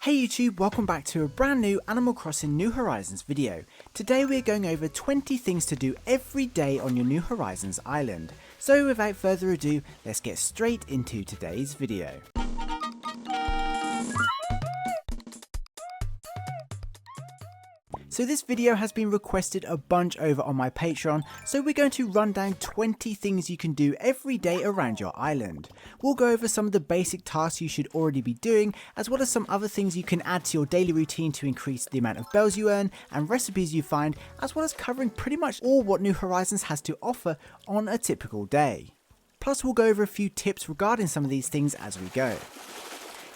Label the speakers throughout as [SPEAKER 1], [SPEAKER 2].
[SPEAKER 1] Hey YouTube, welcome back to a brand new Animal Crossing New Horizons video. Today we are going over 20 things to do every day on your New Horizons island. So without further ado, let's get straight into today's video. So this video has been requested a bunch over on my Patreon, so we're going to run down 20 things you can do every day around your island. We'll go over some of the basic tasks you should already be doing, as well as some other things you can add to your daily routine to increase the amount of bells you earn and recipes you find, as well as covering pretty much all what New Horizons has to offer on a typical day. Plus we'll go over a few tips regarding some of these things as we go.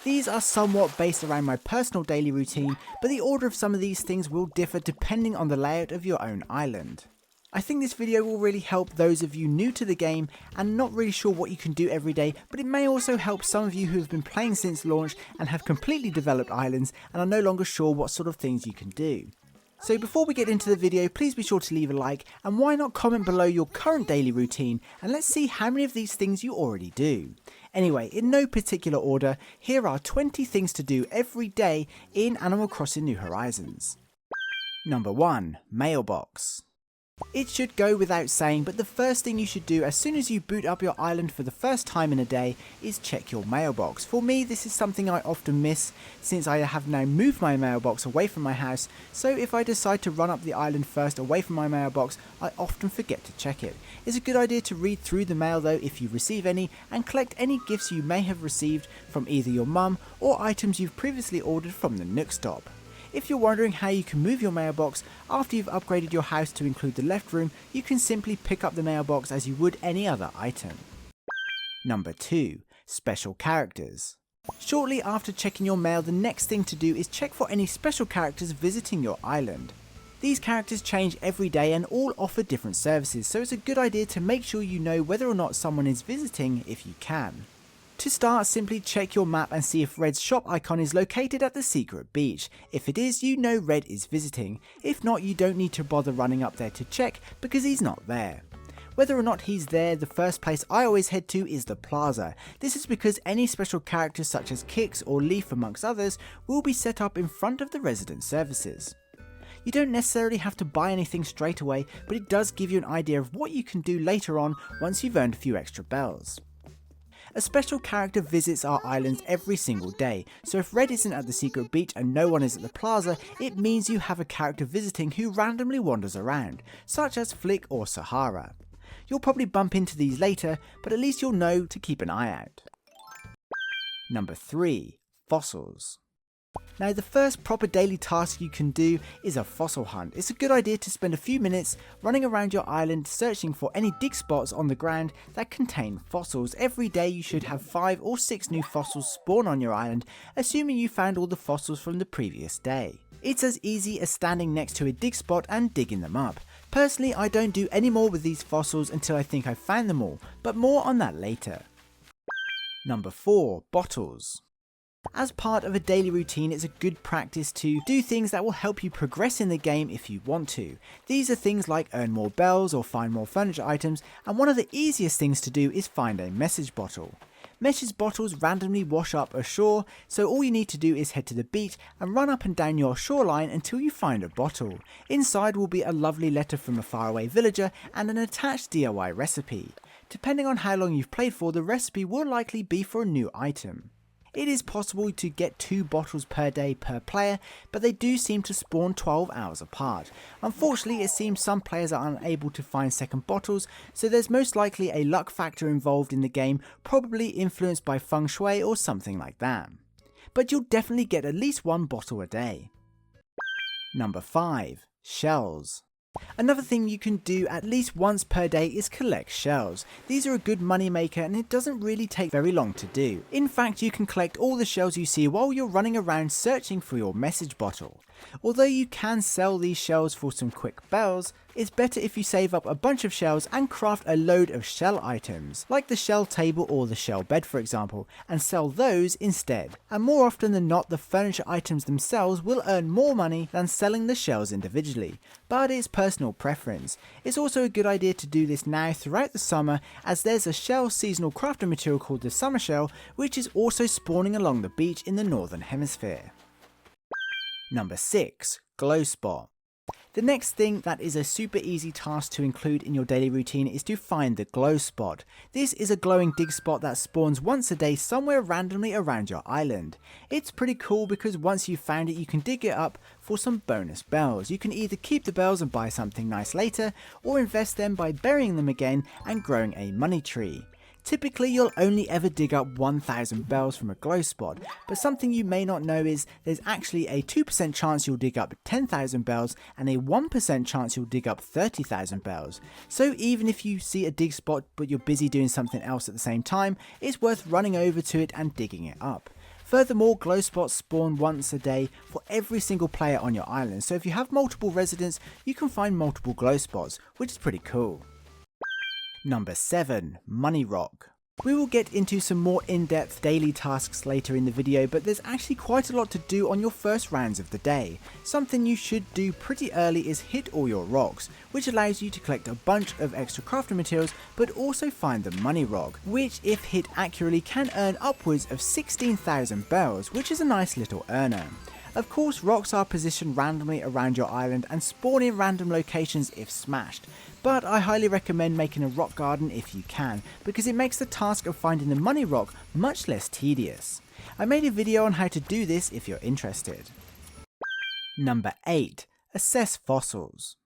[SPEAKER 1] These are somewhat based around my personal daily routine, but the order of some of these things will differ depending on the layout of your own island. I think this video will really help those of you new to the game and not really sure what you can do every day, but it may also help some of you who have been playing since launch and have completely developed islands and are no longer sure what sort of things you can do. So before we get into the video, please be sure to leave a like, and why not comment below your current daily routine, and let's see how many of these things you already do. Anyway, in no particular order, here are 20 things to do every day in Animal Crossing New Horizons. Number 1. Mailbox. It should go without saying, but the first thing you should do as soon as you boot up your island for the first time in a day is check your mailbox. For me, this is something I often miss since I have now moved my mailbox away from my house, so if I decide to run up the island first away from my mailbox, I often forget to check it. It's a good idea to read through the mail though if you receive any, and collect any gifts you may have received from either your mum or items you've previously ordered from the Nook stop. If you're wondering how you can move your mailbox after you've upgraded your house to include the left room, you can simply pick up the mailbox as you would any other item. Number 2. Special characters. Shortly after checking your mail, the next thing to do is check for any special characters visiting your island. These characters change every day and all offer different services, so it's a good idea to make sure you know whether or not someone is visiting if you can. To start, simply check your map and see if Red's shop icon is located at the secret beach. If it is, you know Red is visiting. If not, you don't need to bother running up there to check because he's not there. Whether or not he's there, the first place I always head to is the plaza. This is because any special characters such as Kix or Leaf amongst others will be set up in front of the resident services. You don't necessarily have to buy anything straight away, but it does give you an idea of what you can do later on once you've earned a few extra bells. A special character visits our islands every single day, so if Red isn't at the secret beach and no one is at the plaza, it means you have a character visiting who randomly wanders around, such as Flick or Sahara. You'll probably bump into these later, but at least you'll know to keep an eye out. Number 3. Fossils. Now the first proper daily task you can do is a fossil hunt. It's a good idea to spend a few minutes running around your island searching for any dig spots on the ground that contain fossils. Every day you should have 5 or 6 new fossils spawn on your island, assuming you found all the fossils from the previous day. It's as easy as standing next to a dig spot and digging them up. Personally, I don't do any more with these fossils until I think I've found them all, but more on that later. Number 4. Bottles. As part of a daily routine, it's a good practice to do things that will help you progress in the game if you want to. These are things like earn more bells or find more furniture items, and one of the easiest things to do is find a message bottle. Message bottles randomly wash up ashore, so all you need to do is head to the beach and run up and down your shoreline until you find a bottle. Inside will be a lovely letter from a faraway villager and an attached DIY recipe. Depending on how long you've played for, the recipe will likely be for a new item. It is possible to get 2 bottles per day per player, but they do seem to spawn 12 hours apart. Unfortunately, it seems some players are unable to find second bottles, so there's most likely a luck factor involved in the game, probably influenced by feng shui or something like that. But you'll definitely get at least 1 bottle a day. Number 5. Shells. Another thing you can do at least once per day is collect shells. These are a good money maker and it doesn't really take very long to do. In fact, you can collect all the shells you see while you're running around searching for your message bottle. Although you can sell these shells for some quick bells, it's better if you save up a bunch of shells and craft a load of shell items, like the shell table or the shell bed for example, and sell those instead. And more often than not, the furniture items themselves will earn more money than selling the shells individually, but it's personal preference. It's also a good idea to do this now throughout the summer, as there's a shell seasonal crafting material called the summer shell, which is also spawning along the beach in the northern hemisphere. Number 6. Glow spot. The next thing that is a super easy task to include in your daily routine is to find the glow spot. This is a glowing dig spot that spawns once a day somewhere randomly around your island. It's pretty cool because once you've found it you can dig it up for some bonus bells. You can either keep the bells and buy something nice later, or invest them by burying them again and growing a money tree. Typically you'll only ever dig up 1,000 bells from a glow spot, but something you may not know is there's actually a 2% chance you'll dig up 10,000 bells and a 1% chance you'll dig up 30,000 bells. So even if you see a dig spot but you're busy doing something else at the same time, it's worth running over to it and digging it up. Furthermore, glow spots spawn once a day for every single player on your island, so if you have multiple residents you can find multiple glow spots, which is pretty cool. Number 7. Money Rock. We will get into some more in-depth daily tasks later in the video, but there's actually quite a lot to do on your first rounds of the day. Something you should do pretty early is hit all your rocks, which allows you to collect a bunch of extra crafting materials, but also find the money rock, which if hit accurately can earn upwards of 16,000 bells, which is a nice little earner. Of course, rocks are positioned randomly around your island and spawn in random locations if smashed, but I highly recommend making a rock garden if you can, because it makes the task of finding the money rock much less tedious. I made a video on how to do this if you're interested. Number 8. Assess fossils.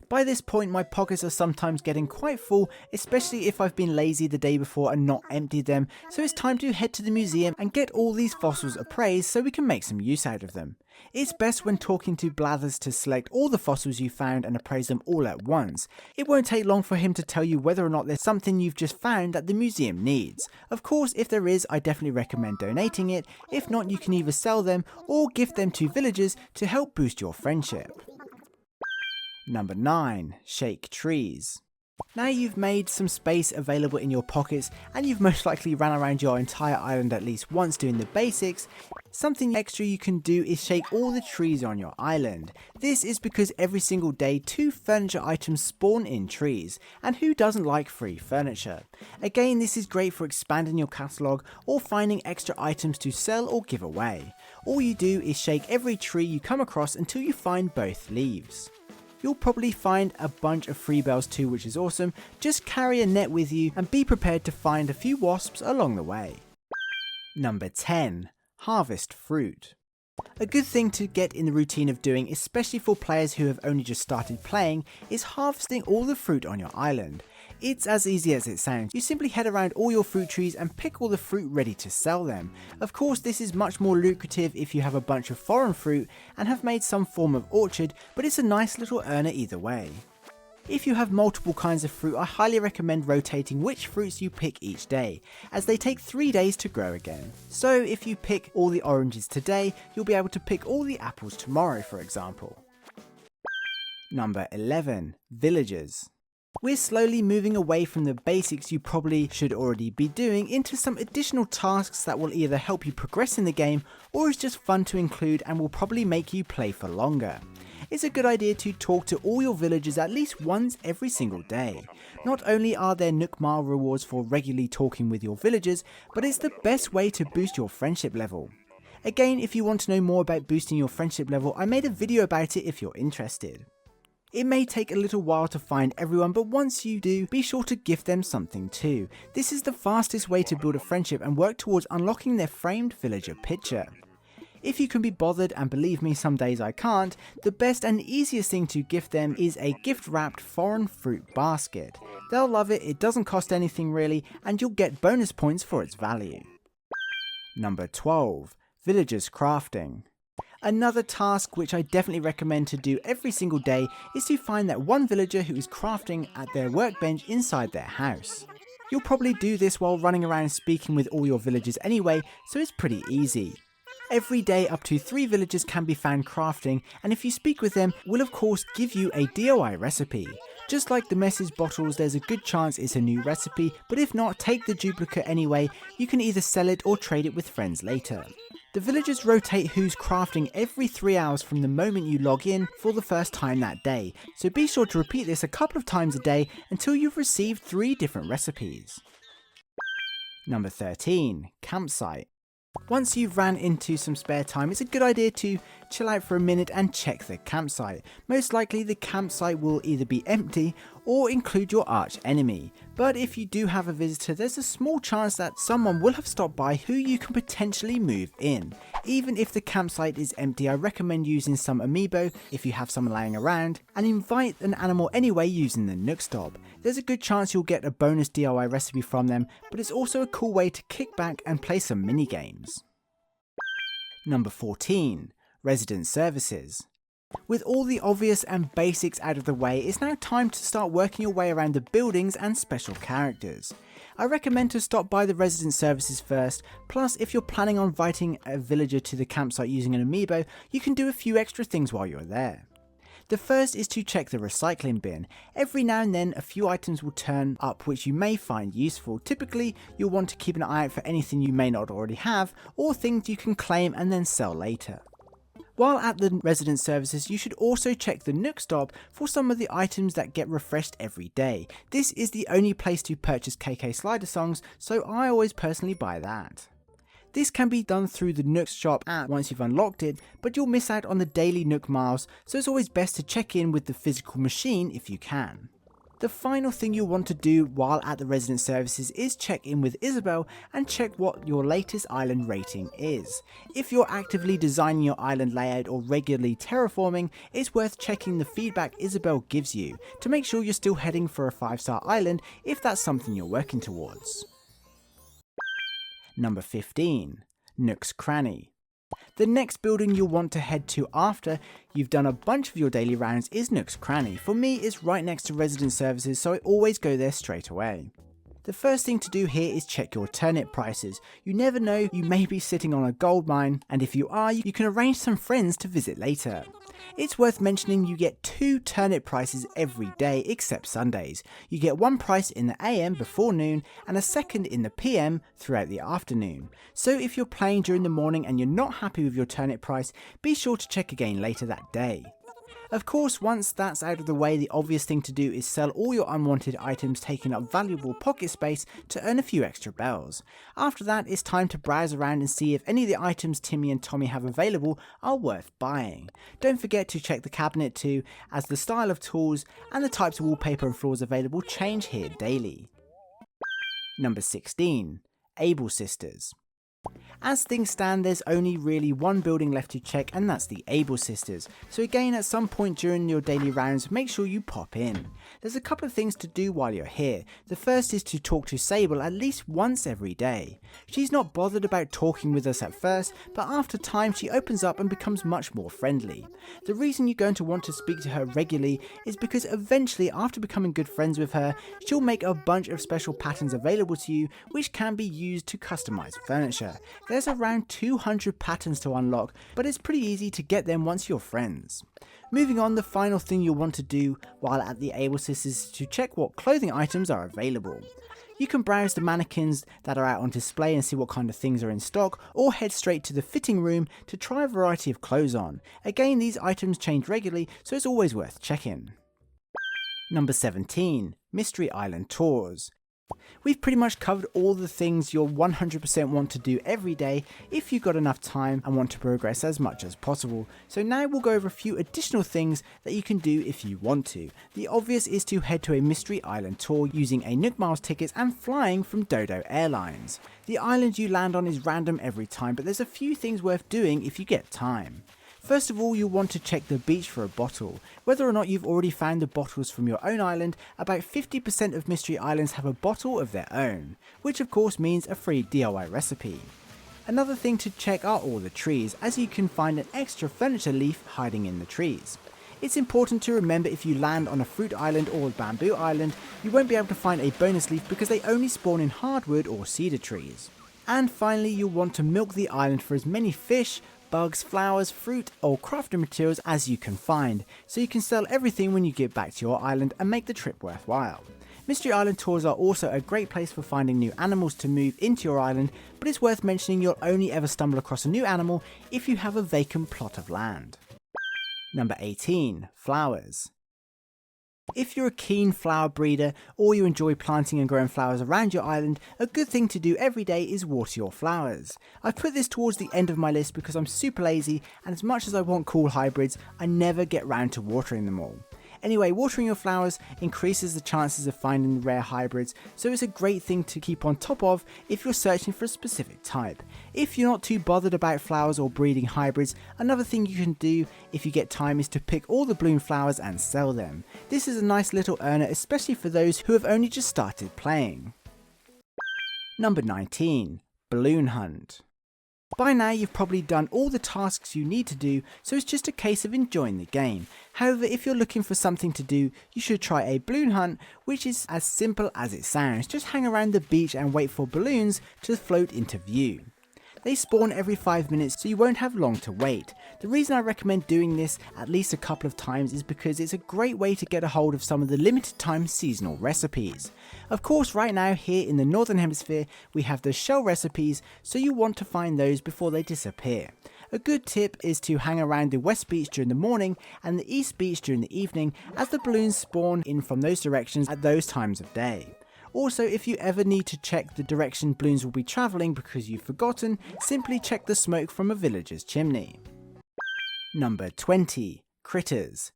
[SPEAKER 1] By this point my pockets are sometimes getting quite full, especially if I've been lazy the day before and not emptied them, so it's time to head to the museum and get all these fossils appraised so we can make some use out of them. It's best when talking to Blathers to select all the fossils you found and appraise them all at once. It won't take long for him to tell you whether or not there's something you've just found that the museum needs. Of course, if there is, I definitely recommend donating it. If not, you can either sell them or gift them to villagers to help boost your friendship. Number 9. Shake trees. Now you've made some space available in your pockets and you've most likely ran around your entire island at least once doing the basics, something extra you can do is shake all the trees on your island. This is because every single day 2 furniture items spawn in trees, and who doesn't like free furniture? Again, this is great for expanding your catalogue or finding extra items to sell or give away. All you do is shake every tree you come across until you find both leaves. You'll probably find a bunch of free bells too, which is awesome. Just carry a net with you and be prepared to find a few wasps along the way. Number 10. Harvest fruit. A good thing to get in the routine of doing, especially for players who have only just started playing, is harvesting all the fruit on your island. It's as easy as it sounds. You simply head around all your fruit trees and pick all the fruit ready to sell them. Of course, this is much more lucrative if you have a bunch of foreign fruit and have made some form of orchard, but it's a nice little earner either way. If you have multiple kinds of fruit, I highly recommend rotating which fruits you pick each day, as they take 3 days to grow again. So if you pick all the oranges today, you'll be able to pick all the apples tomorrow, for example. Number 11. Villagers. We're slowly moving away from the basics you probably should already be doing into some additional tasks that will either help you progress in the game or is just fun to include and will probably make you play for longer. It's a good idea to talk to all your villagers at least once every single day. Not only are there Nook Mile rewards for regularly talking with your villagers, but it's the best way to boost your friendship level. Again, if you want to know more about boosting your friendship level, I made a video about it if you're interested. It may take a little while to find everyone, but once you do, be sure to gift them something too. This is the fastest way to build a friendship and work towards unlocking their framed villager picture. If you can be bothered, and believe me, some days I can't, the best and easiest thing to gift them is a gift wrapped foreign fruit basket. They'll love it, it doesn't cost anything really, and you'll get bonus points for its value. Number 12. Villagers crafting. Another task which I definitely recommend to do every single day is to find that one villager who is crafting at their workbench inside their house. You'll probably do this while running around speaking with all your villagers anyway, so it's pretty easy. Every day up to 3 villagers can be found crafting, and if you speak with them, will of course give you a DOI recipe. Just like the message bottles, there's a good chance it's a new recipe, but if not, take the duplicate anyway. You can either sell it or trade it with friends later. The villagers rotate who's crafting every 3 hours from the moment you log in for the first time that day, so be sure to repeat this a couple of times a day until you've received 3 different recipes. Number 13. Campsite. Once you've ran into some spare time, it's a good idea to chill out for a minute and check the campsite. Most likely the campsite will either be empty or include your arch enemy, but if you do have a visitor, there's a small chance that someone will have stopped by who you can potentially move in. Even if the campsite is empty, I recommend using some amiibo if you have some lying around, and invite an animal anyway using the Nook Stop. There's a good chance you'll get a bonus DIY recipe from them, but it's also a cool way to kick back and play some mini games. Number 14. Resident Services. With all the obvious and basics out of the way, it's now time to start working your way around the buildings and special characters. I recommend to stop by the resident services first, plus if you're planning on inviting a villager to the campsite using an amiibo, you can do a few extra things while you're there. The first is to check the recycling bin. Every now and then a few items will turn up which you may find useful. Typically you'll want to keep an eye out for anything you may not already have, or things you can claim and then sell later. While at the resident services, you should also check the Nook Stop for some of the items that get refreshed every day. This is the only place to purchase KK Slider songs, so I always personally buy that. This can be done through the Nooks shop app once you've unlocked it, but you'll miss out on the daily Nook miles, so it's always best to check in with the physical machine if you can. The final thing you'll want to do while at the resident services is check in with Isabelle and check what your latest island rating is. If you're actively designing your island layout or regularly terraforming, it's worth checking the feedback Isabelle gives you to make sure you're still heading for a 5-star island if that's something you're working towards. Number 15. Nooks Cranny. The next building you'll want to head to after you've done a bunch of your daily rounds is Nooks Cranny. For me, it's right next to resident services, so I always go there straight away. The first thing to do here is check your turnip prices. You never know, you may be sitting on a gold mine, and if you are, you can arrange some friends to visit later. It's worth mentioning you get 2 turnip prices every day except Sundays. You get one price in the AM before noon and a second in the PM throughout the afternoon. So if you're playing during the morning and you're not happy with your turnip price, be sure to check again later that day. Of course, once that's out of the way, the obvious thing to do is sell all your unwanted items taking up valuable pocket space to earn a few extra bells. After that, it's time to browse around and see if any of the items Timmy and Tommy have available are worth buying. Don't forget to check the cabinet too, as the style of tools and the types of wallpaper and floors available change here daily. Number 16. Able Sisters. As things stand, there's only really one building left to check, and that's the Able Sisters. So again, at some point during your daily rounds, make sure you pop in. There's a couple of things to do while you're here. The first is to talk to Sable at least once every day. She's not bothered about talking with us at first, but after time she opens up and becomes much more friendly. The reason you're going to want to speak to her regularly is because eventually, after becoming good friends with her, she'll make a bunch of special patterns available to you which can be used to customize furniture. There's around 200 patterns to unlock, but it's pretty easy to get them once you're friends. Moving on, the final thing you'll want to do while at the Able Sisters is to check what clothing items are available. You can browse the mannequins that are out on display and see what kind of things are in stock, or head straight to the fitting room to try a variety of clothes on. Again, these items change regularly, so it's always worth checking. Number 17. Mystery Island Tours. We've pretty much covered all the things you'll 100% want to do every day if you've got enough time and want to progress as much as possible. So now we'll go over a few additional things that you can do if you want to. The obvious is to head to a Mystery Island tour using a Nook Miles ticket and flying from Dodo Airlines. The island you land on is random every time, but there's a few things worth doing if you get time. First of all, you'll want to check the beach for a bottle. Whether or not you've already found the bottles from your own island, about 50% of mystery islands have a bottle of their own, which of course means a free DIY recipe. Another thing to check are all the trees, as you can find an extra furniture leaf hiding in the trees. It's important to remember if you land on a fruit island or a bamboo island, you won't be able to find a bonus leaf because they only spawn in hardwood or cedar trees. And finally, you'll want to milk the island for as many fish, bugs, flowers, fruit or crafting materials as you can find, so you can sell everything when you get back to your island and make the trip worthwhile. Mystery Island tours are also a great place for finding new animals to move into your island, but it's worth mentioning you'll only ever stumble across a new animal if you have a vacant plot of land. Number 18. Flowers. If you're a keen flower breeder or you enjoy planting and growing flowers around your island, a good thing to do every day is water your flowers. I've put this towards the end of my list because I'm super lazy, and as much as I want cool hybrids, I never get round to watering them all. Anyway, watering your flowers increases the chances of finding rare hybrids, so it's a great thing to keep on top of if you're searching for a specific type. If you're not too bothered about flowers or breeding hybrids, another thing you can do if you get time is to pick all the bloom flowers and sell them. This is a nice little earner, especially for those who have only just started playing. Number 19. Balloon Hunt. By now you've probably done all the tasks you need to do, so it's just a case of enjoying the game. However, if you're looking for something to do, you should try a balloon hunt, which is as simple as it sounds. Just hang around the beach and wait for balloons to float into view. They spawn every 5 minutes, so you won't have long to wait. The reason I recommend doing this at least a couple of times is because it's a great way to get a hold of some of the limited time seasonal recipes. Of course, right now here in the Northern Hemisphere we have the shell recipes, so you want to find those before they disappear. A good tip is to hang around the West Beach during the morning and the East Beach during the evening, as the balloons spawn in from those directions at those times of day. Also, if you ever need to check the direction balloons will be travelling because you've forgotten, simply check the smoke from a villager's chimney. Number 20. Critters.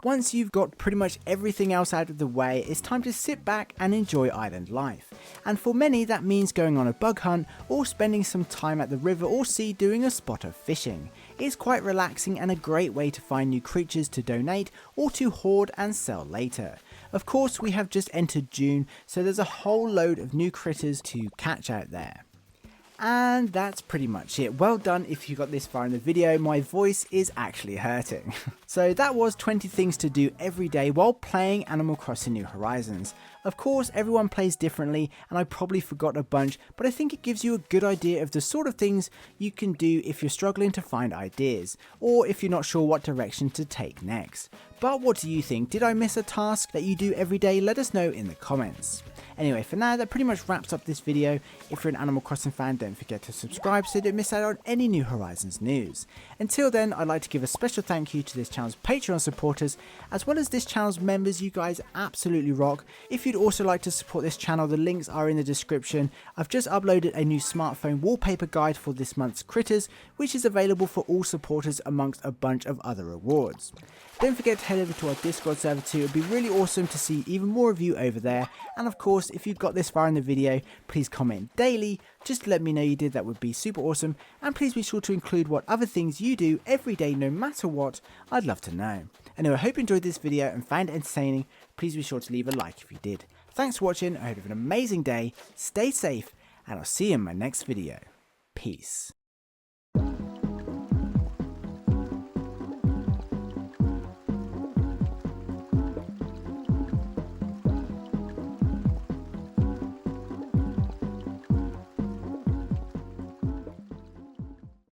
[SPEAKER 1] Once you've got pretty much everything else out of the way, it's time to sit back and enjoy island life. And for many that means going on a bug hunt or spending some time at the river or sea doing a spot of fishing. It's quite relaxing and a great way to find new creatures to donate or to hoard and sell later. Of course, we have just entered June, so there's a whole load of new critters to catch out there. And that's pretty much it. Well done if you got this far in the video, my voice is actually hurting. So that was 20 things to do every day while playing Animal Crossing New Horizons. Of course, everyone plays differently and I probably forgot a bunch, but I think it gives you a good idea of the sort of things you can do if you're struggling to find ideas, or if you're not sure what direction to take next. But what do you think? Did I miss a task that you do every day? Let us know in the comments. Anyway, for now, that pretty much wraps up this video. If you're an Animal Crossing fan, don't forget to subscribe so you don't miss out on any New Horizons news. Until then, I'd like to give a special thank you to this channel's Patreon supporters, as well as this channel's members. You guys absolutely rock. If you'd also like to support this channel, the links are in the description. I've just uploaded a new smartphone wallpaper guide for this month's Critters, which is available for all supporters amongst a bunch of other rewards. Don't forget to head over to our Discord server too. It'd be really awesome to see even more of you over there. And of course, if you've got this far in the video, please comment daily just to let me know you did. That would be super awesome. And please be sure to include what other things you do every day, no matter what. I'd love to know. Anyway, I hope you enjoyed this video and found it entertaining. Please be sure to leave a like if you did. Thanks for watching. I hope you have an amazing day. Stay safe, and I'll see you in my next video. Peace.